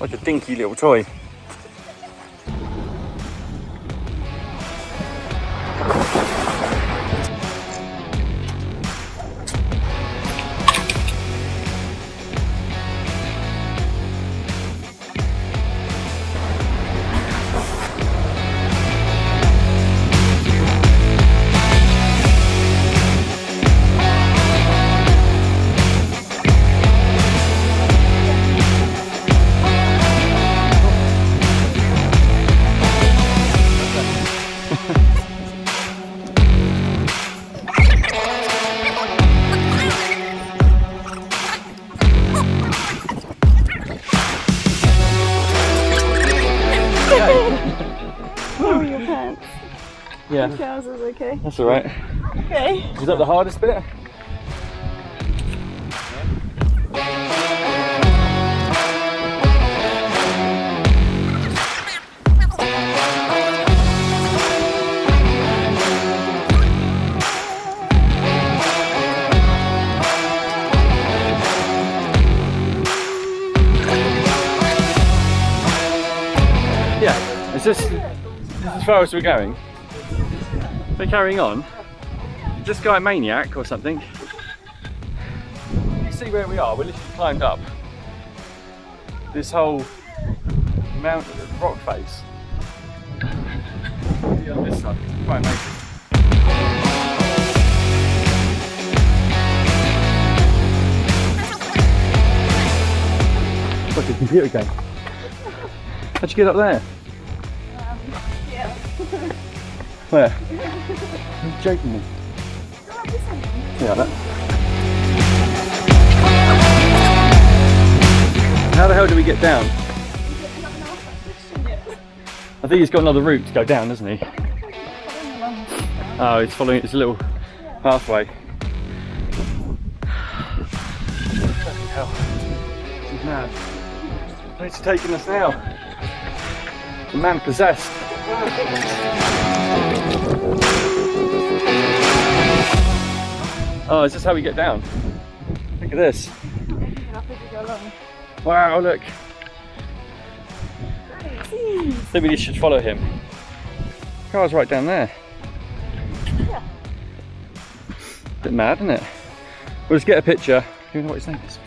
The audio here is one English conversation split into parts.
Like a dinky little toy. Oh, your pants. Yeah. Your trousers, okay? That's alright. Okay. Was that the hardest bit? Yeah, it's just as far as we're going. We're carrying on. This guy a maniac or something. You see where we are? We're literally climbed up this whole mountain, rock face. See on this side, quite amazing. It's like a computer game. How'd you get up there? Yeah. Where? You're joking me. Yeah, that. How the hell do we get down? I think he's got another route to go down, doesn't he? Oh, he's following this little pathway. Bloody hell. He's mad. Where's he taking us now? The man possessed. Oh, is this how we get down? Look at this. Wow, look. I think we should follow him. The car's right down there. Yeah. Bit mad, isn't it? We'll just get a picture. Do you know what his name is?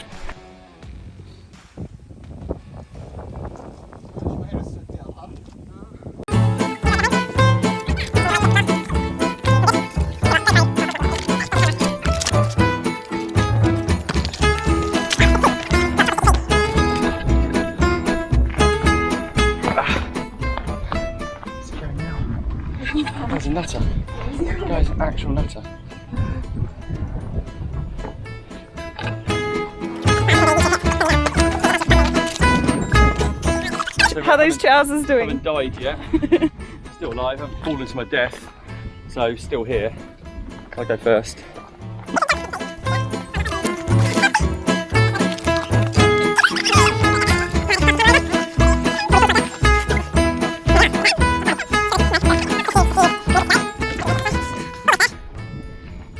Guy's a nutter. Guy's an actual nutter. So How are those trousers doing? Haven't died yet. Still alive. Haven't fallen to my death. So still here. I'll go first.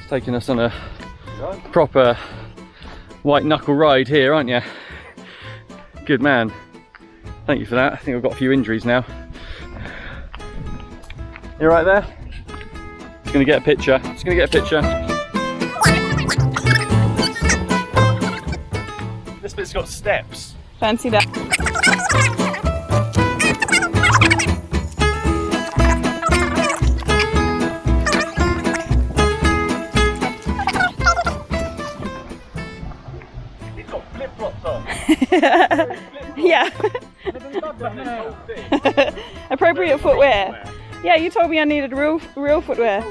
Taking us on a proper white knuckle ride here, aren't you? Good man. Thank you for that. I think I've got a few injuries now. You right there? Just gonna get a picture. Just gonna get a picture. This bit's got steps. Fancy that. Yeah. Appropriate footwear. Yeah, you told me I needed real footwear.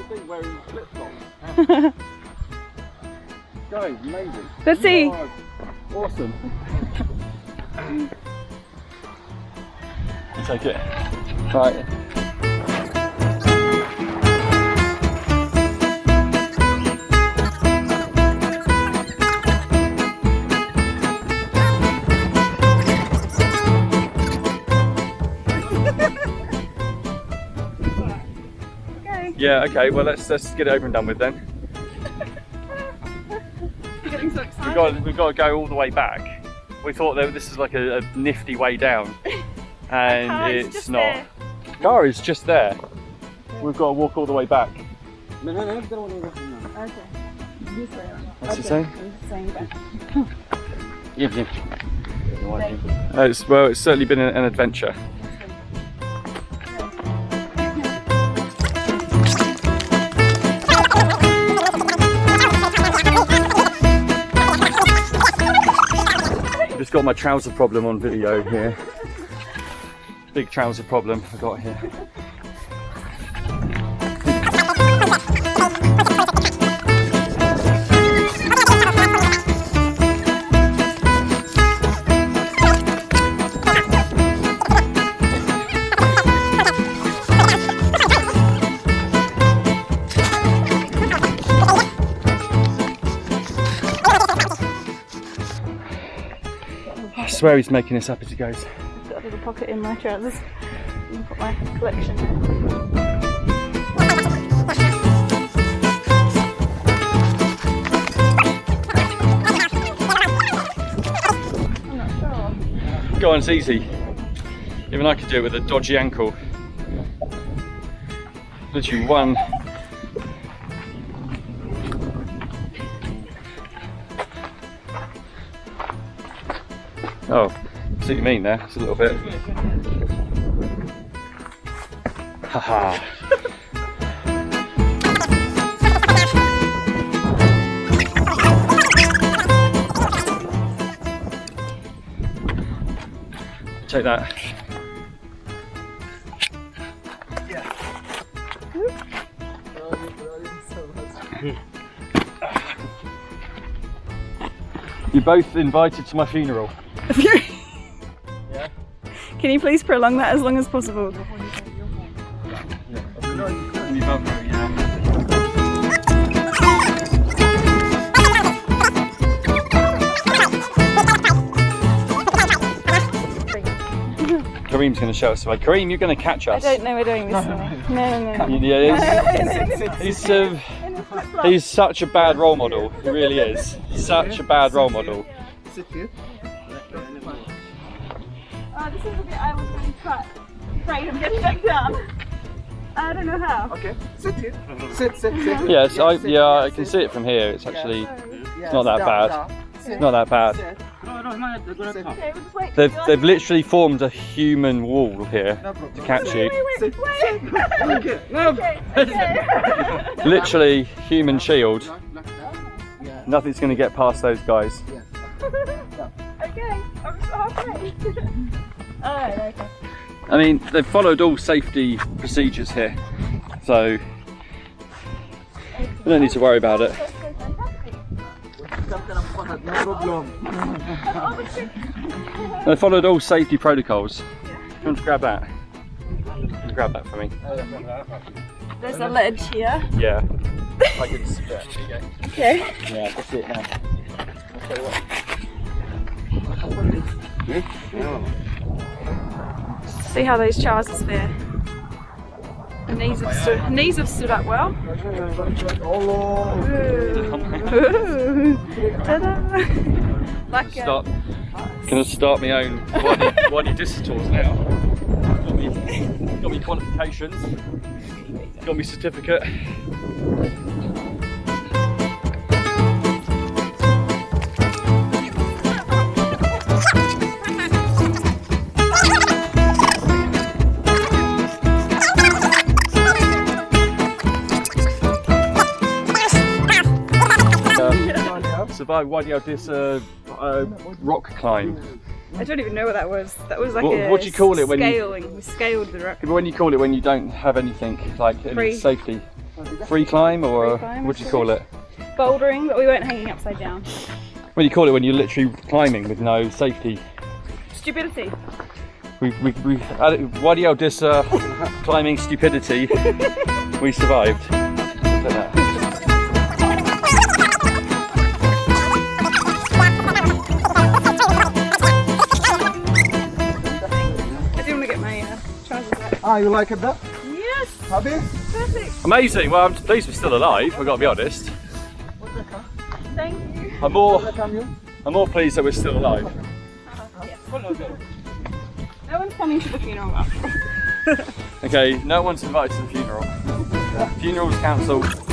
Guys, amazing. Let's see. Awesome. I'll take it. Right. Yeah, okay, well let's get it over and done with then. You're getting so excited. We've got to go all the way back. We thought that this is like a nifty way down, and it's not. There. Car is just there. We've got to walk all the way back. Okay. This way. What's he saying? He's saying back. Yeah. Well, it's certainly been an adventure. Just got my trouser problem on video here. Big trouser problem I got here. I swear he's making this up as he goes. I've got a little pocket in my trousers. I'm gonna put my collection there. I'm not sure. Go on, it's easy. Even I could do it with a dodgy ankle. Literally one. Oh, I see what you mean there. It's a little bit. Haha. Take that. You're both invited to my funeral. Yeah. Can you please prolong that as long as possible? Kareem's going to show us the way. Kareem, you're going to catch us. I don't know we're doing this way. No. Yeah, he's such a bad role model. He really is. Such a bad role model. Oh, this is the bit I was going to cut. Afraid of getting back down. I don't know how. Okay, sit here. Sit. Yes, I can see it from here. It's actually it's not that bad. It's not that bad. Okay, we'll just wait. They've literally formed a human wall here to catch you. Wait. Okay, no. Okay. Literally human shield. Nothing's going to get past those guys. Okay, I'm halfway. Alright, okay. I mean, they've followed all safety procedures here, so we don't need to worry about it. They followed all safety protocols. You want to grab that? Grab that for me. There's a ledge here. Yeah. I can see that. Okay. Yeah, I can see it now. See how those trousers there. The knees have stood up well. Ooh. Ta-da. Like Gonna start my own Wadi Al-Disah tours now. Got me qualifications. Got me certificate. Survived Wadi Al-Disah rock climb. I don't even know what that was. That was like what do you call it when scaling. We scaled the rock. When you call it when you don't have anything like any safety? Free climb or what do you call it? Bouldering, but we weren't hanging upside down. What do you call it when you're literally climbing with no safety? Stupidity. We Wadi Al-Disah climbing stupidity. We survived. Look at that. You like it, that? Yes! Happy? Perfect! Amazing! Well, I'm pleased we're still alive, I've got to be honest. Thank you. I'm more pleased that we're still alive. No one's coming to the funeral after all. Okay, no one's invited to the funeral. Funerals cancelled.